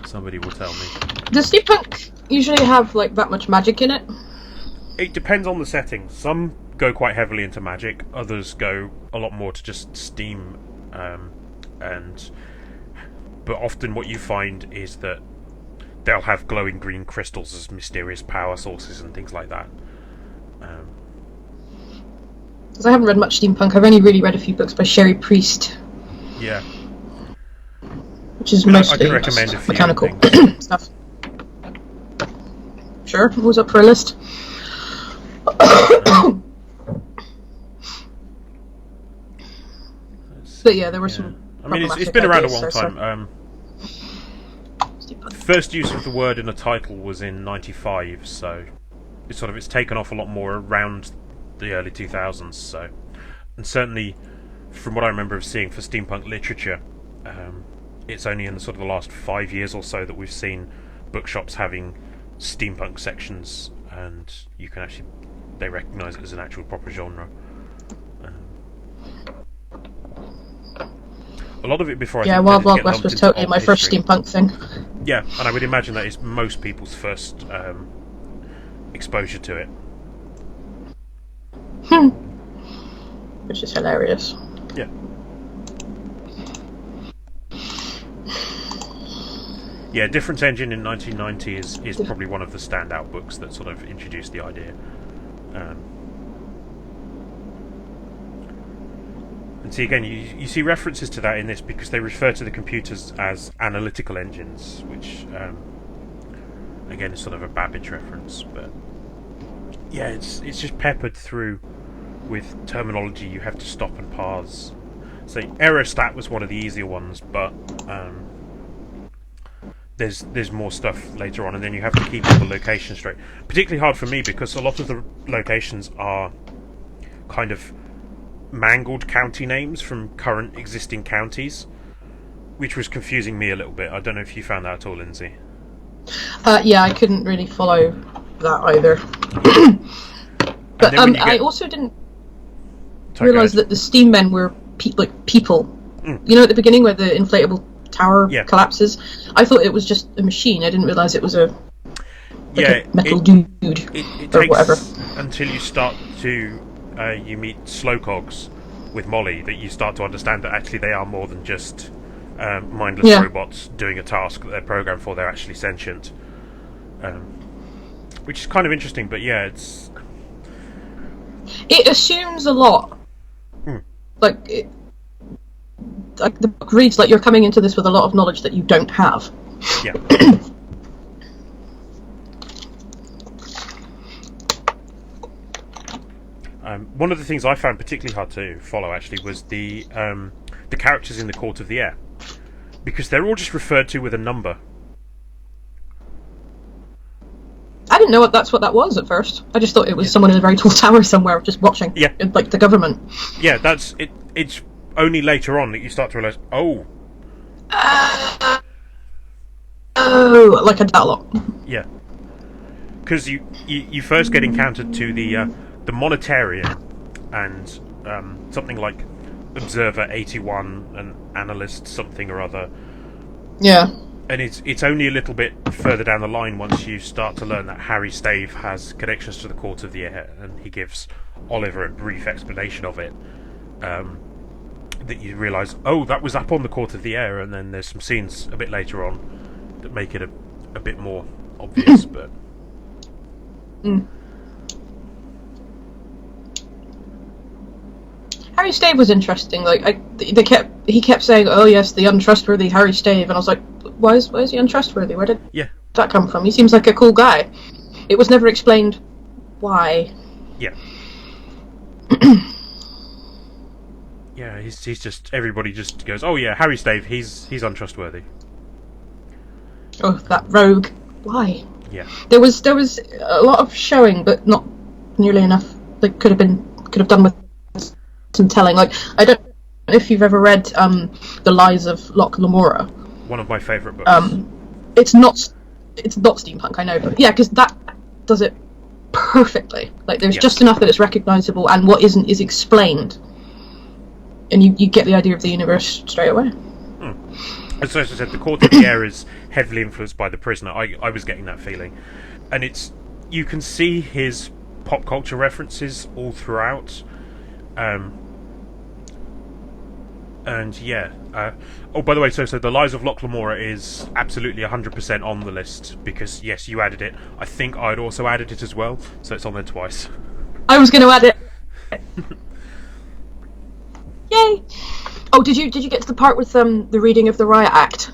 Somebody will tell me. Does steampunk usually have, like, that much magic in it? It depends on the setting. Some go quite heavily into magic, others go a lot more to just steam, but often what you find is that they'll have glowing green crystals as mysterious power sources and things like that. Because I haven't read much steampunk. I've only really read a few books by Sherry Priest. Yeah. Which is mostly I can recommend a few mechanical stuff. Sure, who's up for a list? But yeah, there were some. I mean, it's been around a long time. First use of the word in a title was in '95, so it's taken off a lot more around the early 2000s. So, and certainly from what I remember of seeing for steampunk literature, it's only in the last 5 years or so that we've seen bookshops having steampunk sections, and you can they recognise it as an actual proper genre. A lot of it before, Wild Wild West was totally my first steampunk thing. Yeah, and I would imagine that is most people's first exposure to it. Which is hilarious. Yeah. Yeah, Different Engine in 1990 is probably one of the standout books that sort of introduced the idea. And see, again, you see references to that in this because they refer to the computers as analytical engines, which, again, is sort of a Babbage reference. But yeah, it's just peppered through with terminology you have to stop and parse. So aerostat was one of the easier ones, but there's more stuff later on, and then you have to keep all the locations straight. Particularly hard for me because a lot of the locations are kind of mangled county names from current existing counties, which was confusing me a little bit. I don't know if you found that at all, Lindsay. Yeah, I couldn't really follow that either. But I also didn't realise that the steam men were people. You know, at the beginning where the inflatable tower collapses, I thought it was just a machine. I didn't realise it was a metal dude it or takes whatever. Until you start to you meet Slowcogs with Molly that you start to understand that actually they are more than just mindless robots doing a task that they're programmed for. They're actually sentient. um, which is kind of interesting. But yeah, it assumes a lot. Like the book reads like you're coming into this with a lot of knowledge that you don't have. Yeah. One of the things I found particularly hard to follow actually was the characters in the Court of the Air, because they're all just referred to with a number. I didn't know that's what that was at first. I just thought it was someone in a very tall tower somewhere just watching. Yeah. Like the government. Yeah, that's it. It's only later on that you start to realise, like a dialogue. Yeah. Because you first get encountered to the Monetarian and something like Observer 81 and Analyst something or other. Yeah. And it's only a little bit further down the line once you start to learn that Harry Stave has connections to the Court of the Air, and he gives Oliver a brief explanation of it, that you realise, that was up on the Court of the Air, and then there's some scenes a bit later on that make it a bit more obvious, but... Harry Stave was interesting. Like he kept saying, "Oh yes, the untrustworthy Harry Stave," and I was like, "Why is he untrustworthy? Where did that come from? He seems like a cool guy." It was never explained why. Yeah. Yeah, he's just, everybody just goes, "Oh yeah, Harry Stave, he's untrustworthy." Oh, that rogue. Why? Yeah. There was a lot of showing, but not nearly enough. Like could have done with some telling. Like I don't know if you've ever read The Lies of Locke Lamora. One of my favourite books. It's not steampunk, I know, but yeah, because that does it perfectly. Like there's just enough that it's recognisable, and what isn't is explained, and you get the idea of the universe straight away. As I said, the Court of the Air is heavily influenced by The Prisoner. I was getting that feeling, and you can see his pop culture references all throughout. And yeah. By the way, so The Lies of Locke Lamora is absolutely 100% on the list, because yes, you added it. I think I'd also added it as well, so it's on there twice. I was going to add it. Yay! Oh, did you get to the part with the reading of the Riot Act?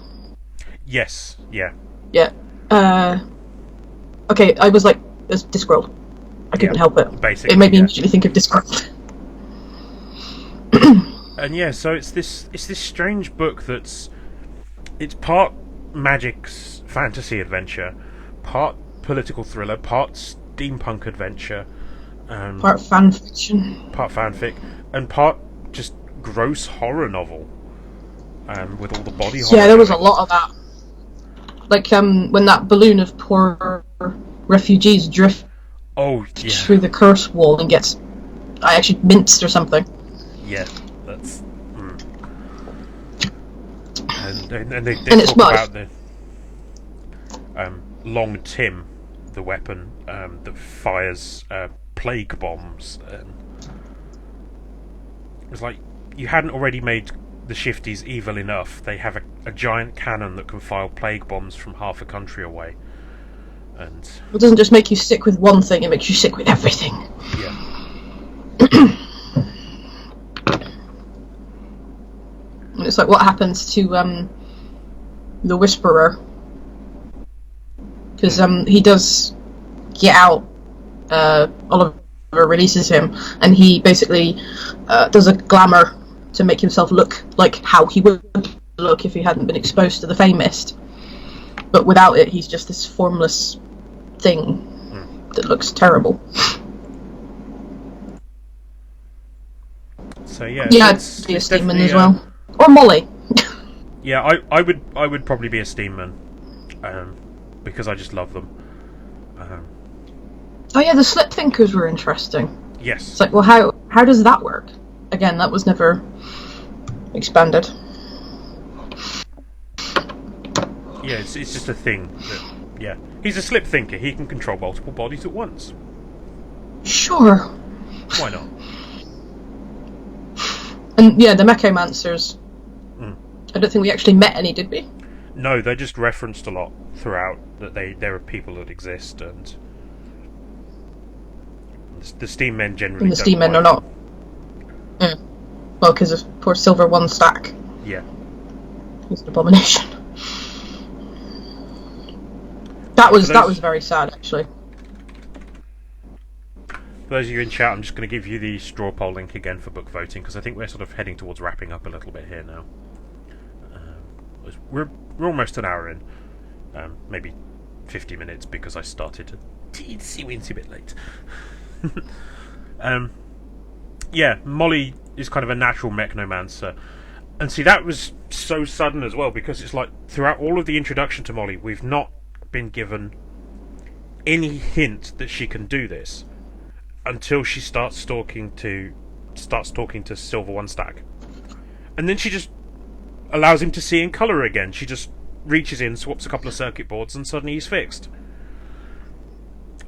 Yes. Yeah. Yeah. Okay, I was like, it's Discworld. I couldn't help it. Basically, it made me immediately think of Discworld. And yeah, so it's this strange book it's part magic fantasy adventure, part political thriller, part steampunk adventure, part fanfiction, part fanfic, and part just gross horror novel, with all the body horror. Yeah, there was a lot of that. Like when that balloon of poor refugees drifts through the curse wall and gets actually minced or something. Yeah, that's... And they talk about the Long Tim, the weapon that fires plague bombs. It's like, you hadn't already made the Shifties evil enough. They have a giant cannon that can fire plague bombs from half a country away. And it doesn't just make you sick with one thing, it makes you sick with everything. Yeah. It's like what happens to the Whisperer, because he does get out. Oliver releases him, and he basically does a glamour to make himself look like how he would look if he hadn't been exposed to the Fey Mist. But without it, he's just this formless thing that looks terrible. So yeah, I'd be a Steamman as well. Or Molly. Yeah, I would probably be a Steamman, because I just love them. Oh yeah, the slip thinkers were interesting. Yes. It's like, well, how does that work? Again, that was never expanded. Yeah, it's just a thing that, yeah, he's a slip thinker. He can control multiple bodies at once. Sure. Why not? And yeah, the Mechomancers. I don't think we actually met any, did we? No, they're just referenced a lot throughout that there are people that exist, and the Steam Men generally. And the Steam Men are not. Well, because of poor Silver One Stack. Yeah. He's an abomination. That was very sad, actually. For those of you in chat, I'm just going to give you the straw poll link again for book voting, because I think we're sort of heading towards wrapping up a little bit here now. We're almost an hour in, maybe 50 minutes, because I started a teensy-weensy bit late. Yeah, Molly is kind of a natural mechnomancer. And see, that was so sudden as well, because it's like, throughout all of the introduction to Molly, we've not been given any hint that she can do this until she starts talking to Silver One Stack. And then she just allows him to see in colour again. She just reaches in, swaps a couple of circuit boards, and suddenly he's fixed.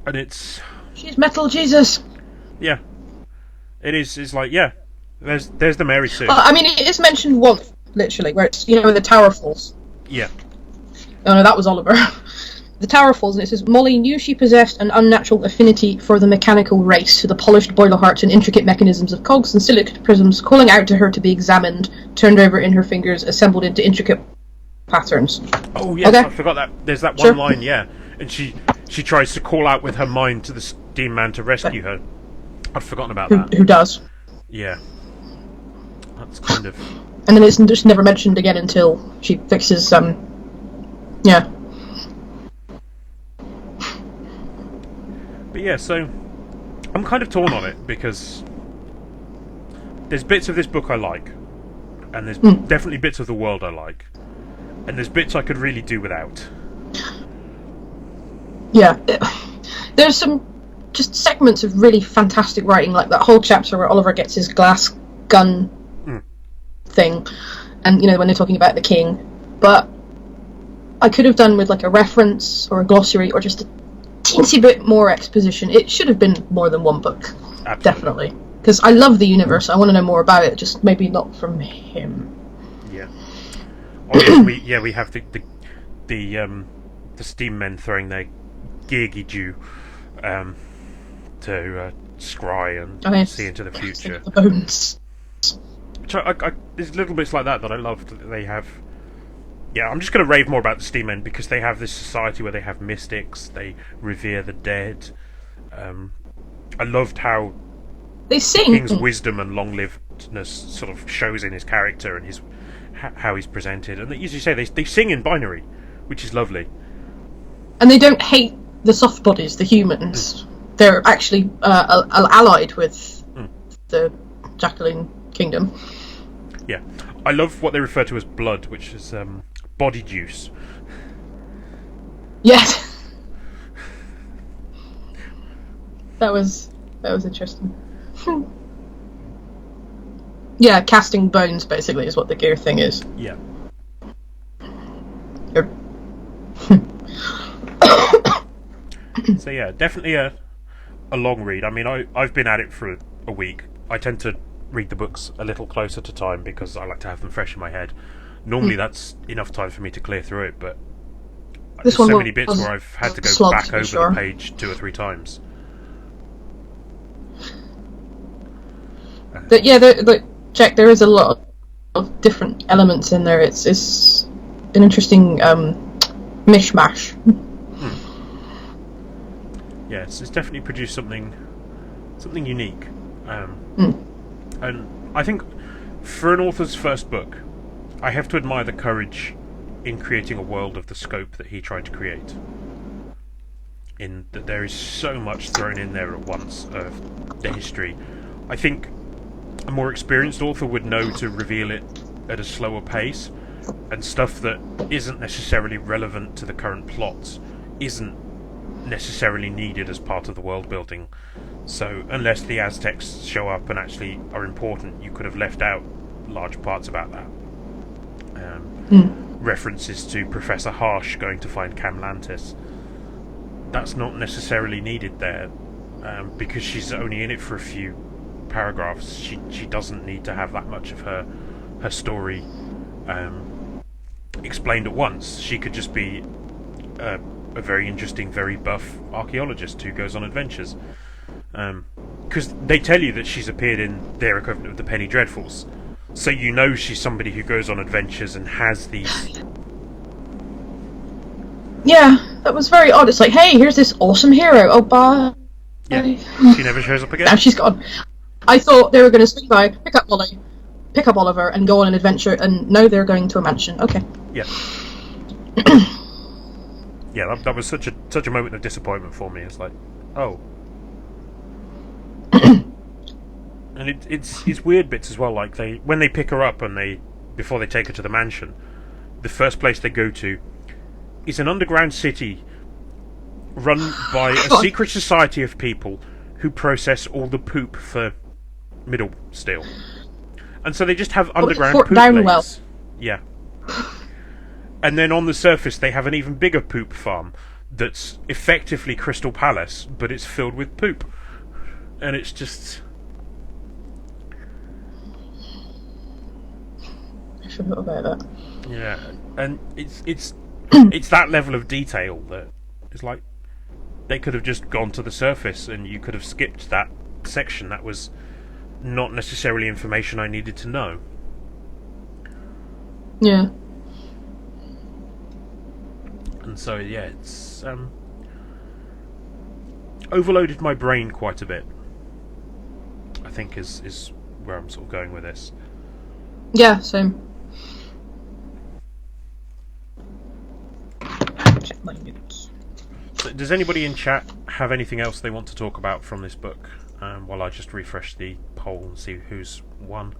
And it's... She's Metal Jesus! Yeah. It's like, yeah, there's the Mary Sue. Well, I mean, it is mentioned once, literally, where it's, when the tower falls. Yeah. Oh no, that was Oliver. The tower falls, and it says, Molly knew she possessed an unnatural affinity for the mechanical race, to the polished boiler hearts and intricate mechanisms of cogs and silicate prisms, calling out to her to be examined, turned over in her fingers, assembled into intricate patterns. Oh, yes, okay. I forgot that. There's that one Sure. line, yeah. And she tries to call out with her mind to the Steam Man to rescue her. I'd forgotten about that. Who does. Yeah. That's kind of... And then it's just never mentioned again until she fixes, yeah. But yeah, so I'm kind of torn on it, because there's bits of this book I like, and there's definitely bits of the world I like, and there's bits I could really do without. Yeah. There's some just segments of really fantastic writing, like that whole chapter where Oliver gets his glass gun thing, and when they're talking about the king. But I could have done with like a reference or a glossary or just a teensy bit more exposition. It should have been more than one book. Absolutely. Definitely, because I love the universe. I want to know more about it, just maybe not from him. Yeah. We have the Steam Men throwing their geargy dew to scry and see into the future. The bones. Which there's little bits like that I loved. That they have. Yeah, I'm just going to rave more about the Steam Men, because they have this society where they have mystics, they revere the dead. I loved how they sing. King's wisdom and long-livedness sort of shows in his character and how he's presented. And as you say, they sing in binary, which is lovely. And they don't hate the soft bodies, the humans. They're actually allied with the Jacqueline Kingdom. Yeah. I love what they refer to as blood, which is body juice. Yes. That was interesting. Yeah, casting bones basically is what the gear thing is. Yeah. So yeah, definitely a long read. I mean, I've been at it for a week. I tend to read the books a little closer to time because I like to have them fresh in my head. Normally that's enough time for me to clear through it, but there's so many bits where I've had to go back over the page 2 or 3 times. But yeah, Jack, there is a lot of different elements in there. It's an interesting mishmash. Yeah, it's definitely produced something unique. And I think for an author's first book, I have to admire the courage in creating a world of the scope that he tried to create. In that there is so much thrown in there at once of the history. I think a more experienced author would know to reveal it at a slower pace, and stuff that isn't necessarily relevant to the current plots isn't necessarily needed as part of the world building. So unless the Aztecs show up and actually are important, you could have left out large parts about that. References to Professor Harsh going to find Camlantis, that's not necessarily needed there, because she's only in it for a few paragraphs. She doesn't need to have that much of her story explained at once. She could just be a very interesting, very buff archaeologist who goes on adventures. Because they tell you that she's appeared in their equivalent of the Penny Dreadfuls. So you know she's somebody who goes on adventures and has these... Yeah, that was very odd. It's like, hey, here's this awesome hero. Oh, bye. Yeah, she never shows up again. Now she's gone. I thought they were going to swing by, pick up Molly, pick up Oliver, and go on an adventure, and no, they're going to a mansion. Okay. Yeah. Yeah, that was such a moment of disappointment for me. It's like, oh. And it's weird bits as well. Like when they pick her up and before they take her to the mansion, the first place they go to is an underground city run by a secret society of people who process all the poop for Middle Steel. And so they just have underground poop lakes. Yeah. And then on the surface they have an even bigger poop farm that's effectively Crystal Palace, but it's filled with poop. And it's just... I forgot about that. Yeah, and it's that level of detail that it's like they could have just gone to the surface and you could have skipped that section. That was not necessarily information I needed to know. Yeah. And so yeah, it's overloaded my brain quite a bit, I think is where I'm sort of going with this. Yeah, same. Check my notes. So does anybody in chat have anything else they want to talk about from this book? While I just refresh the poll and see who's won.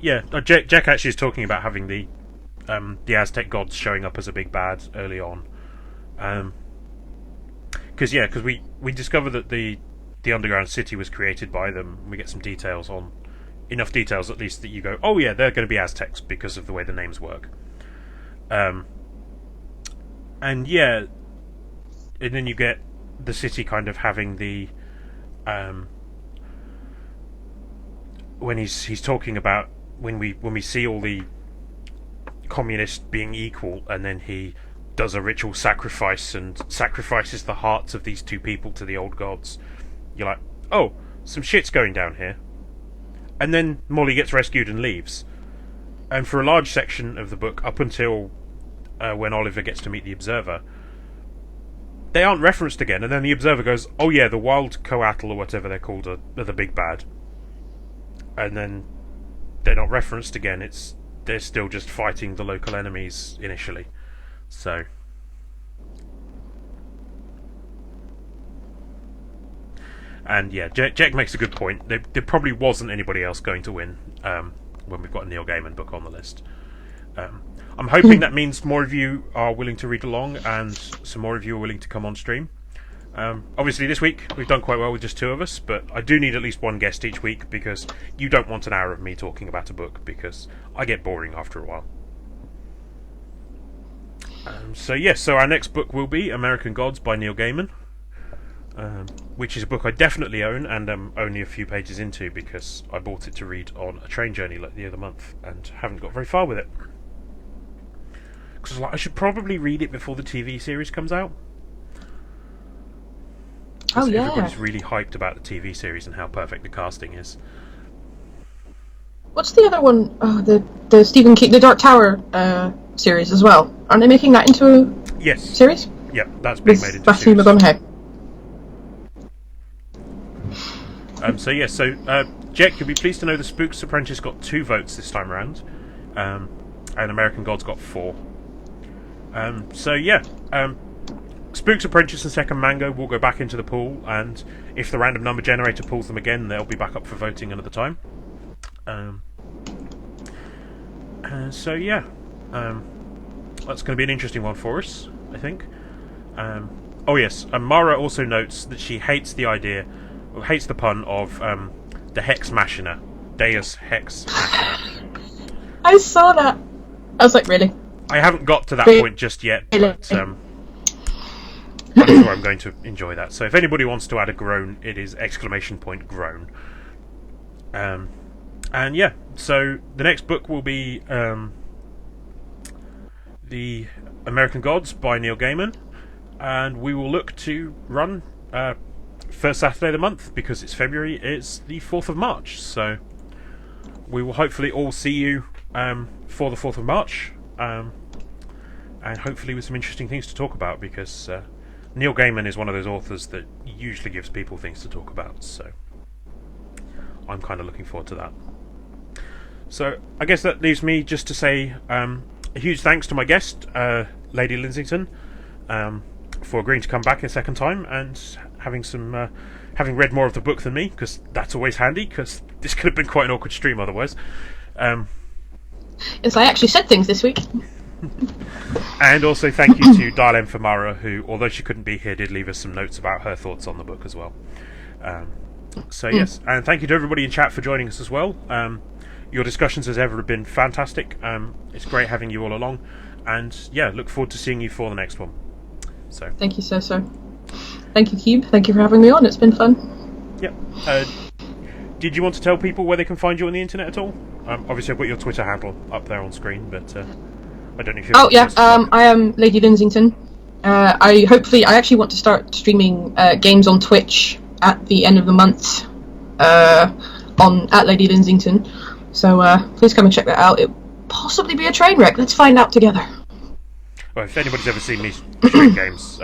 Yeah, Jack actually is talking about having the Aztec gods showing up as a big bad early on. Because we discover that the underground city was created by them. We get some details on enough details at least that you go, oh yeah, they're going to be Aztecs because of the way the names work. And yeah, and then you get the city kind of having the when he's talking about when we see all the communists being equal, and then he does a ritual sacrifice and sacrifices the hearts of these two people to the old gods. You're like, oh, some shit's going down here. And then Molly gets rescued and leaves. And for a large section of the book, up until when Oliver gets to meet the Observer, they aren't referenced again. And then the Observer goes, oh yeah, the Wild Coatl or whatever they're called are the big bad. And then they're not referenced again. They're still just fighting the local enemies initially. So... And yeah, Jack makes a good point. There probably wasn't anybody else going to win when we've got a Neil Gaiman book on the list. I'm hoping that means more of you are willing to read along and some more of you are willing to come on stream. Obviously this week we've done quite well with just two of us, but I do need at least one guest each week because you don't want an hour of me talking about a book because I get boring after a while. So our next book will be American Gods by Neil Gaiman. Which is a book I definitely own and am only a few pages into because I bought it to read on a train journey the other month and haven't got very far with it. Because I should probably read it before the TV series comes out. Oh yeah. Everybody's really hyped about the TV series and how perfect the casting is. What's the other one? Oh, the Stephen King, the Dark Tower series as well. Aren't they making that into a series? Yeah, that's being made into a Matthew series. McConaughey. Jack, you'll be pleased to know the Spooks Apprentice got 2 votes this time around, and American Gods got 4. Spooks Apprentice and Second Mango will go back into the pool, and if the random number generator pulls them again, they'll be back up for voting another time. That's going to be an interesting one for us, I think. Mara also notes that she hates the pun of the Hex Machina. Deus Hex Machina. I saw that. I was like, really? I haven't got to that point just yet, but I'm sure I'm going to enjoy that. So if anybody wants to add a groan, it is !groan. And yeah, so the next book will be The American Gods by Neil Gaiman, and we will look to run first Saturday of the month, because it's February. It's the 4th of March, so we will hopefully all see you for the 4th of March, and hopefully with some interesting things to talk about, because Neil Gaiman is one of those authors that usually gives people things to talk about, so I'm kind of looking forward to that. So I guess that leaves me just to say a huge thanks to my guest, Lady Linsington, for agreeing to come back a second time and having read more of the book than me, because that's always handy, because this could have been quite an awkward stream otherwise. Yes, I actually said things this week. And also thank you to Dial M for Mara, who, although she couldn't be here, did leave us some notes about her thoughts on the book as well. So yes, and thank you to everybody in chat for joining us as well. Your discussions as ever have been fantastic. It's great having you all along, and yeah, look forward to seeing you for the next one. So thank you so. Thank you, Keab. Thank you for having me on. It's been fun. Yep. Did you want to tell people where they can find you on the internet at all? Obviously, I've got your Twitter handle up there on screen, but I don't know if you. Oh yeah, I am Lady Linsington. I actually want to start streaming games on Twitch at the end of the month on at Lady Linsington. So please come and check that out. It'll possibly be a train wreck. Let's find out together. Well, if anybody's ever seen me stream games,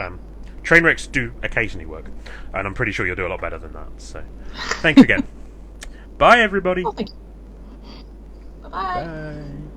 train wrecks do occasionally work, and I'm pretty sure you'll do a lot better than that. So, thanks again. Bye, everybody. Oh, thank you. Bye-bye. Bye.